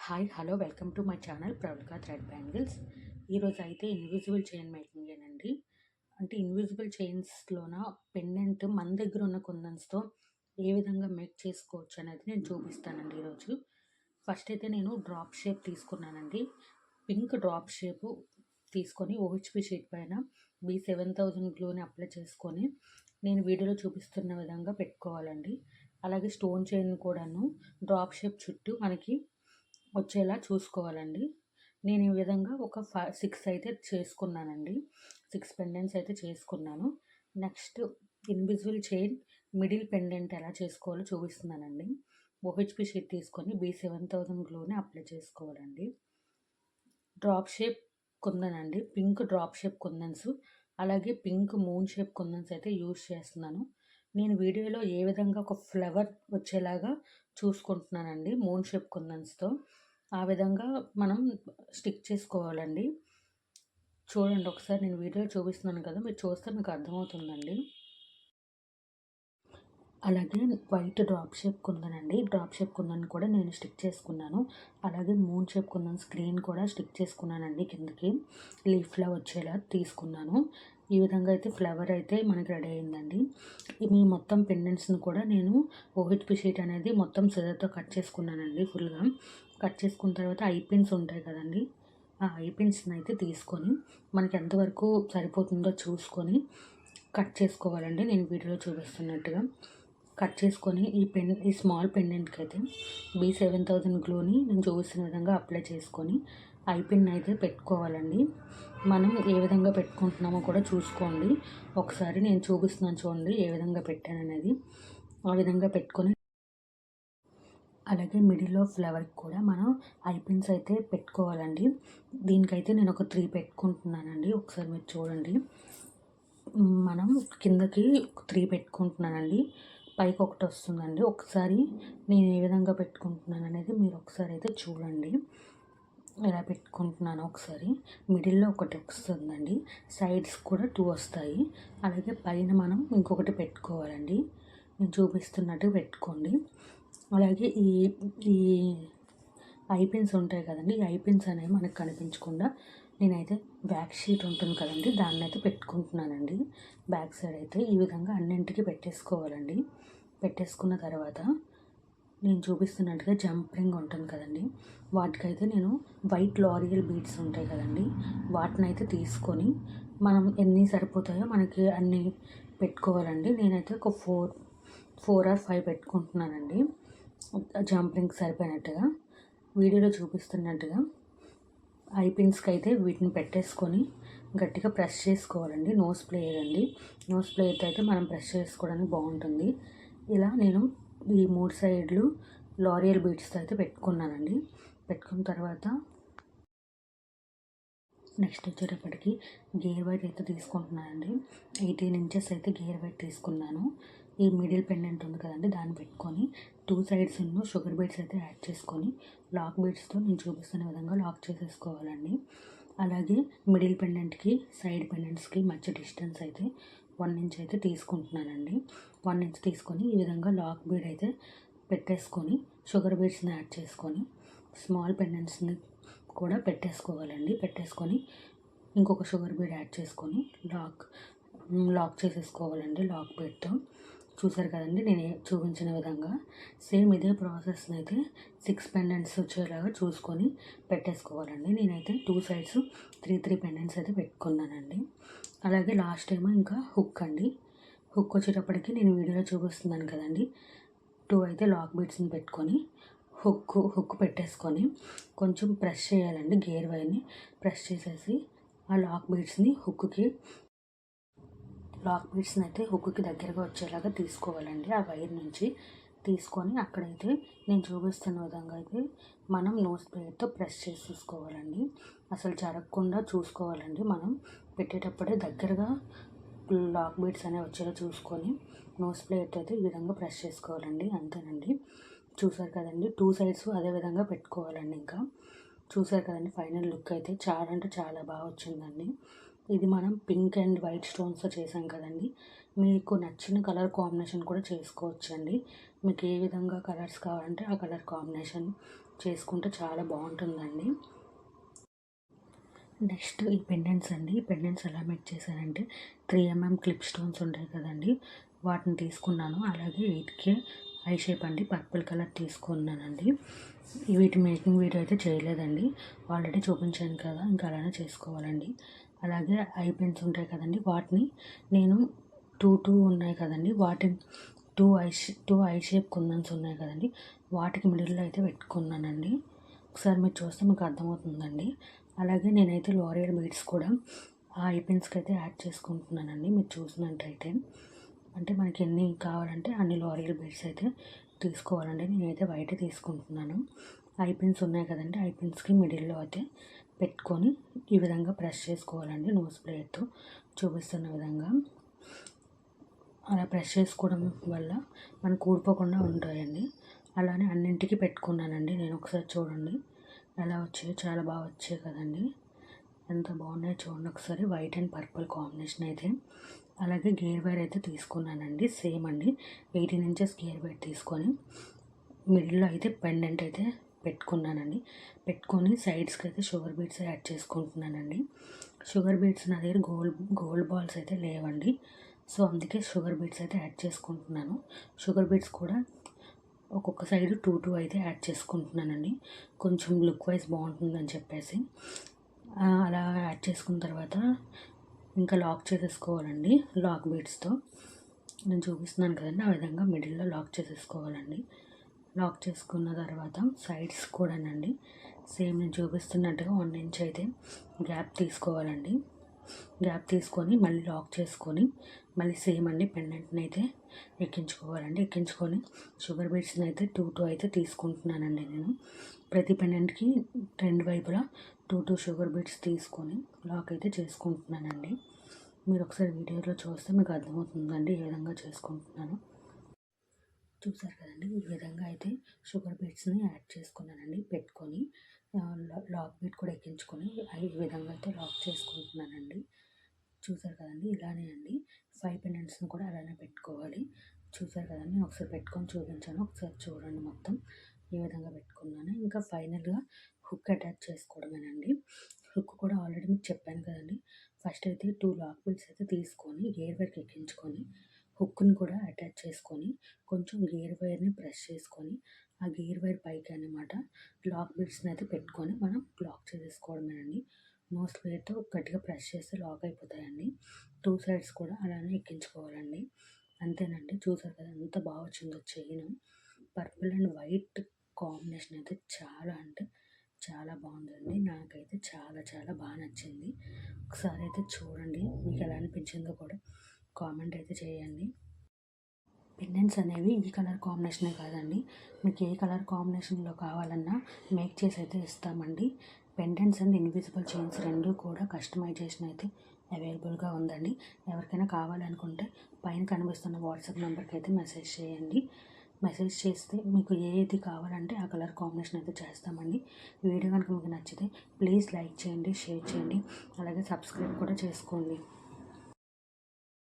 Hi hello welcome to my channel Pravalika thread bangles. ఈరోజు అయితే invisible chain మేకింగేనండి. అంటే invisible చైన్స్లోన pendant మన దగ్గర ఉన్న కుందన్స్తో ఏ విధంగా మేక్ చేసుకోవచ్చు అనేది నేను చూపిస్తానండి ఈరోజు. ఫస్ట్ అయితే నేను డ్రాప్ షేప్ తీసుకున్నానండి. పింక్ డ్రాప్ షేపు తీసుకొని ఓహెచ్పి షీట్ పైన B7000 గ్లూని అప్లై చేసుకొని నేను వీడియోలో చూపిస్తున్న విధంగా పెట్టుకోవాలండి. అలాగే స్టోన్ చైన్ కూడాను డ్రాప్ షేప్ చుట్టూ మనకి వచ్చేలా చూసుకోవాలండి. నేను ఈ విధంగా ఒక 6 అయితే చేసుకున్నానండి. 6 పెండెంట్స్ అయితే చేసుకున్నాను. Next invisible chain middle pendant ఎలా చేసుకోవాలో చూపిస్తున్నానండి. ఓహెచ్పి షీట్ తీసుకొని B7000 గ్లూని అప్లై చేసుకోవాలండి. డ్రాప్ షేప్ కుందనండి, పింక్ డ్రాప్ షేప్ కుందన్స్, అలాగే పింక్ మూన్ షేప్ కుందన్స్ అయితే యూజ్ చేస్తున్నాను. నేను వీడియోలో ఏ విధంగా ఒక ఫ్లవర్ వచ్చేలాగా చూసుకుంటున్నానండి మూన్ షేప్ కుందన్స్తో. ఆ విధంగా మనం స్టిక్ చేసుకోవాలండి. చూడండి ఒకసారి నేను వీడియో చూపిస్తున్నాను కదా, మీరు చూస్తే మీకు అర్థమవుతుందండి. అలాగే వైట్ డ్రాప్ షేప్ కుందనండి, డ్రాప్ షేప్ కుందన్ కూడా నేను స్టిక్ చేసుకున్నాను. అలాగే మూన్ షేప్ కుందన్ స్క్రీన్ కూడా స్టిక్ చేసుకున్నానండి. కిందకి లీఫ్లా వచ్చేలా తీసుకున్నాను. ఈ విధంగా అయితే ఫ్లవర్ అయితే మనకి రెడీ అయిందండి. ఈ మొత్తం పెండెంట్స్ని కూడా నేను ఓహెచ్పి షీట్ అనేది మొత్తం సిజర్తో కట్ చేసుకున్నానండి. ఫుల్గా కట్ చేసుకున్న తర్వాత ఐ పిన్స్ ఉంటాయి కదండి, ఆ ఐ పిన్స్ని అయితే తీసుకొని మనకి ఎంతవరకు సరిపోతుందో చూసుకొని కట్ చేసుకోవాలండి. నేను వీడియోలో చూపిస్తున్నట్టుగా కట్ చేసుకొని ఈ స్మాల్ పెండెంట్కి అయితే B7000 గ్లూని నేను చూపిస్తున్న విధంగా అప్లై చేసుకొని ఐ పిన్ అయితే పెట్టుకోవాలండి. మనం ఏ విధంగా పెట్టుకుంటున్నామో కూడా చూసుకోండి. ఒకసారి నేను చూపిస్తున్నాను చూడండి ఏ విధంగా పెట్టాననేది. ఆ విధంగా పెట్టుకొని అలాగే మిడిల్లో ఫ్లవర్కి కూడా మనం ఐ పిన్స్ అయితే పెట్టుకోవాలండి. దీనికైతే నేను ఒక 3 పెట్టుకుంటున్నానండి. ఒకసారి మీరు చూడండి. మనం కిందకి 3 పెట్టుకుంటున్నానండి, పైకి ఒకటి వస్తుందండి. ఒకసారి నేను ఏ విధంగా పెట్టుకుంటున్నాను అనేది మీరు ఒకసారి అయితే చూడండి. ఎలా పెట్టుకుంటున్నాను ఒకసారి. మిడిల్లో ఒకటి వస్తుందండి, సైడ్స్ కూడా 2 వస్తాయి. అలాగే పైన మనం ఇంకొకటి పెట్టుకోవాలండి. నేను చూపిస్తున్నట్టు పెట్టుకోండి. అలాగే ఈ ఈ ఐ పిన్స్ ఉంటాయి కదండి, ఈ ఐ పిన్స్ అనేవి మనకు కనిపించకుండా నేనైతే బ్యాక్ షీట్ ఉంటుంది కదండి, దాన్ని అయితే పెట్టుకుంటున్నానండి. బ్యాక్ సైడ్ అయితే ఈ విధంగా అన్నింటికి పెట్టేసుకోవాలండి. పెట్టేసుకున్న తర్వాత నేను చూపిస్తున్నట్టుగా జంపింగ్ ఉంటుంది కదండి, వాటికైతే నేను వైట్ లారియల్ బీడ్స్ ఉంటాయి కదండి, వాటిని అయితే తీసుకొని మనం ఎన్ని సరిపోతాయో మనకి అన్ని పెట్టుకోవాలండి. నేనైతే ఒక 4 or 5 పెట్టుకుంటున్నానండి, జంపింగ్ సరిపోయినట్టుగా వీడియోలో చూపిస్తున్నట్టుగా. ఐ పిన్స్కి అయితే వీటిని పెట్టేసుకొని గట్టిగా ప్రెస్ చేసుకోవాలండి. నోస్ ప్లేయర్ అండి, నోస్ ప్లేయర్తో అయితే మనం ప్రెస్ చేసుకోవడానికి బాగుంటుంది. ఇలా నేను ఈ 3 సైడ్లు లారియల్ బీడ్స్తో అయితే పెట్టుకున్నానండి. పెట్టుకున్న తర్వాత నెక్స్ట్ వచ్చేటప్పటికి గేర్ వైట్ అయితే తీసుకుంటున్నానండి. 18 ఇంచెస్ అయితే గేర్ వైట్ తీసుకున్నాను. ఈ మిడిల్ పెండెంట్ ఉంది కదండి, దాన్ని పెట్టుకొని 2 సైడ్స్ షుగర్ బీడ్స్ అయితే యాడ్ చేసుకొని లాక్ బీడ్స్తో నేను చూపిస్తున్న విధంగా లాక్ చేసేసుకోవాలండి. అలాగే మిడిల్ పెండెంట్కి సైడ్ పెండెంట్స్కి మధ్య డిస్టెన్స్ అయితే 1 ఇంచ్ అయితే తీసుకుంటున్నానండి. 1 ఇంచ్ తీసుకొని ఈ విధంగా లాక్ బీడ్ అయితే పెట్టేసుకొని షుగర్ బీడ్స్ని యాడ్ చేసుకొని స్మాల్ పెండెంట్స్ని కూడా పెట్టేసుకోవాలండి. పెట్టేసుకొని ఇంకొక షుగర్ బీడ్ యాడ్ చేసుకొని లాక్ చేసేసుకోవాలండి లాక్ బీడ్తో. చూసారు కదండి నేను చూపించిన విధంగా సేమ్ ఇదే ప్రాసెస్ని అయితే 6 పెండెంట్స్ వచ్చేలాగా చూసుకొని పెట్టేసుకోవాలండి. నేనైతే 2 సైడ్స్ 3 పెండెంట్స్ అయితే పెట్టుకున్నానండి. అలాగే లాస్ట్ ఏమో ఇంకా హుక్ అండి. హుక్ వచ్చేటప్పటికి నేను వీడియోలో చూపిస్తున్నాను కదండి, 2 అయితే లాక్ బీడ్స్ని పెట్టుకొని హుక్ పెట్టేసుకొని కొంచెం ప్రెస్ చేయాలండి. గేర్ వైర్ని ప్రెస్ చేసేసి ఆ లాక్ బీడ్స్ని అయితే హుక్కి దగ్గరగా వచ్చేలాగా తీసుకోవాలండి. ఆ వైర్ నుంచి తీసుకొని అక్కడైతే నేను చూపిస్తున్న విధంగా అయితే మనం నోస్ ప్లేయర్తో ప్రెస్ చేసి చూసుకోవాలండి. అసలు జరగకుండా చూసుకోవాలండి. మనం పెట్టేటప్పుడే దగ్గరగా లాక్ బీడ్స్ అనేవి వచ్చేలా చూసుకొని నోస్ ప్లేయర్తో అయితే ఈ విధంగా ప్రెస్ చేసుకోవాలండి. అంతేనండి. చూసారు కదండి, 2 సైడ్స్ అదే విధంగా పెట్టుకోవాలండి. ఇంకా చూసారు కదండి, ఫైనల్ లుక్ అయితే చాలా అంటే చాలా బాగా వచ్చిందండి. ఇది మనం పింక్ అండ్ వైట్ స్టోన్స్తో చేసాం కదండి, మీకు నచ్చిన కలర్ కాంబినేషన్ కూడా చేసుకోవచ్చండి. మీకు ఏ విధంగా కలర్స్ కావాలంటే ఆ కలర్ కాంబినేషన్ చేసుకుంటే చాలా బాగుంటుందండి. నెక్స్ట్ ఈ పెండెంట్స్ అండి. ఈ పెండెంట్స్ ఎలా మేక్ చేశానంటే 3mm క్లిప్ స్టోన్స్ ఉంటాయి కదండి, వాటిని తీసుకున్నాను. అలాగే 8K ఐ షేప్ అండి, పర్పుల్ కలర్ తీసుకున్నానండి. వీటి మేకింగ్ వీడియో అయితే చేయలేదండి, ఆల్రెడీ చూపించాను కదా, ఇంకా అలానే చేసుకోవాలండి. అలాగే ఐ పెన్స్ ఉంటాయి కదండి, వాటిని నేను టూ ఉన్నాయి కదండి, వాటిని టూ ఐ షేప్ కుందన్స్ ఉన్నాయి కదండి, వాటికి మిడిల్లో అయితే పెట్టుకున్నానండి. ఒకసారి మీరు చూస్తే మీకు అర్థమవుతుందండి. అలాగే నేనైతే లోరియల్ బీడ్స్ కూడా ఆ ఐ పెన్స్కి అయితే యాడ్ చేసుకుంటున్నానండి. మీరు చూసినట్టయితే అంటే మనకి ఎన్ని కావాలంటే అన్ని లోరియల్ బీడ్స్ అయితే తీసుకోవాలండి. నేనైతే వైట్ తీసుకుంటున్నాను. ఐ పెన్స్ ఉన్నాయి కదండి, ఐ పెన్స్కి మిడిల్లో అయితే పెట్టుకొని ఈ విధంగా ప్రెస్ చేసుకోవాలండి. నోస్ ప్లేట్తో చూపిస్తున్న విధంగా అలా ప్రెస్ చేసుకోవడం వల్ల మనకు ఊడిపోకుండా ఉంటాయండి. అలానే అన్నింటికి పెట్టుకున్నానండి నేను. ఒకసారి చూడండి ఎలా వచ్చాయో, చాలా బాగా వచ్చాయి కదండి, ఎంత బాగున్నాయో చూడండి ఒకసారి. వైట్ అండ్ పర్పుల్ కాంబినేషన్ అయితే. అలాగే గేర్ వైర్ అయితే తీసుకున్నానండి, సేమ్ అండి 18 ఇంచెస్ గేర్ వైర్ తీసుకొని మిడిల్లో అయితే పెండెంట్ అయితే పెట్టుకున్నానండి. పెట్టుకొని సైడ్స్కి అయితే షుగర్ బీడ్స్ యాడ్ చేసుకుంటున్నానండి. షుగర్ బీడ్స్ నా దగ్గర గోల్డ్ బాల్స్ అయితే లేవండి, సో అందుకే షుగర్ బీడ్స్ అయితే యాడ్ చేసుకుంటున్నాను. షుగర్ బీడ్స్ కూడా ఒక్కొక్క సైడ్ టూ అయితే యాడ్ చేసుకుంటున్నానండి, కొంచెం లుక్ వైజ్ బాగుంటుందని చెప్పేసి. అలా యాడ్ చేసుకున్న తర్వాత ఇంకా లాక్ చేసేసుకోవాలండి లాక్ బీడ్స్తో. నేను చూపిస్తున్నాను కదండి, ఆ విధంగా మిడిల్లో లాక్ చేసేసుకోవాలండి. లాక్ చేసుకున్న తర్వాత సైడ్స్ కూడానండి సేమ్ నేను చూపిస్తున్నట్టుగా 1 ఇంచ్ అయితే గ్యాప్ తీసుకోవాలండి. గ్యాప్ తీసుకొని మళ్ళీ లాక్ చేసుకొని మళ్ళీ సేమ్ అండి పెండెంట్ని అయితే ఎక్కించుకోవాలండి. ఎక్కించుకొని షుగర్ బీడ్స్ని అయితే టూ అయితే తీసుకుంటున్నానండి నేను. ప్రతి పెండెంట్కి రెండు వైపులా టూ షుగర్ బీడ్స్ తీసుకొని లాక్ అయితే చేసుకుంటున్నానండి. మీరు ఒకసారి వీడియోలో చూస్తే మీకు అర్థమవుతుందండి ఏ విధంగా చేసుకుంటున్నాను. చూసారు కదండి, ఈ విధంగా అయితే షుగర్ బీడ్స్ని యాడ్ చేసుకున్నానండి. పెట్టుకొని లాక్ బీడ్ కూడా ఎక్కించుకొని ఈ విధంగా అయితే లాక్ చేసుకుంటున్నానండి. చూసారు కదండి, ఇలానే అండి 5 పెండెంట్స్ని కూడా అలానే పెట్టుకోవాలి. చూసారు కదండి, నేను ఒకసారి పెట్టుకొని చూపించాను, ఒకసారి చూడండి మొత్తం ఏ విధంగా పెట్టుకున్నాను. ఇంకా ఫైనల్గా హుక్ అటాచ్ చేసుకోవడమేనండి. హుక్ కూడా ఆల్రెడీ మీకు చెప్పాను కదండి. ఫస్ట్ అయితే 2 లాక్ బీడ్స్ అయితే తీసుకొని గేర్ వైర్కి ఎక్కించుకొని హుక్ని కూడా అటాచ్ చేసుకొని కొంచెం గేర్ వైర్ని ప్రెస్ చేసుకొని ఆ గేర్ వైర్ పైకి అనమాట లాక్ బీడ్స్ని అయితే పెట్టుకొని మనం లాక్ చేసేసుకోవడమేనండి. నోస్ ప్లేట్తో గట్టిగా ప్రెస్ చేస్తే లాక్ అయిపోతాయండి. 2 సైడ్స్ కూడా అలానే ఎక్కించుకోవాలండి. అంతేనండి. చూసారు కదా ఎంత బాగా వచ్చిందో chain. Purple and white combination అయితే చాలా అంటే చాలా బాగుందండి. నాకైతే చాలా చాలా బాగా నచ్చింది. ఒకసారి అయితే చూడండి, మీకు ఎలా అనిపించిందో కూడా కామెంట్ అయితే చేయండి. పెండెంట్స్ అనేవి ఈ కలర్ కాంబినేషనే కాదండి, మీకు ఏ కలర్ కాంబినేషన్లో కావాలన్నా మేక్ చేసి అయితే ఇస్తామండి. పెండెంట్స్ అండ్ ఇన్విజిబుల్ చైన్స్ రెండు కూడా కస్టమైజేషన్ అయితే అవైలబుల్గా ఉందండి. ఎవరికైనా కావాలనుకుంటే పైన కనిపిస్తున్న వాట్సాప్ నెంబర్కి అయితే మెసేజ్ చేయండి. మెసేజ్ చేస్తే మీకు ఏది కావాలంటే ఆ కలర్ కాంబినేషన్ అయితే చేస్తామండి. వీడియో కనుక మీకు నచ్చితే ప్లీజ్ లైక్ చేయండి, షేర్ చేయండి, అలాగే సబ్స్క్రైబ్ కూడా చేసుకోండి.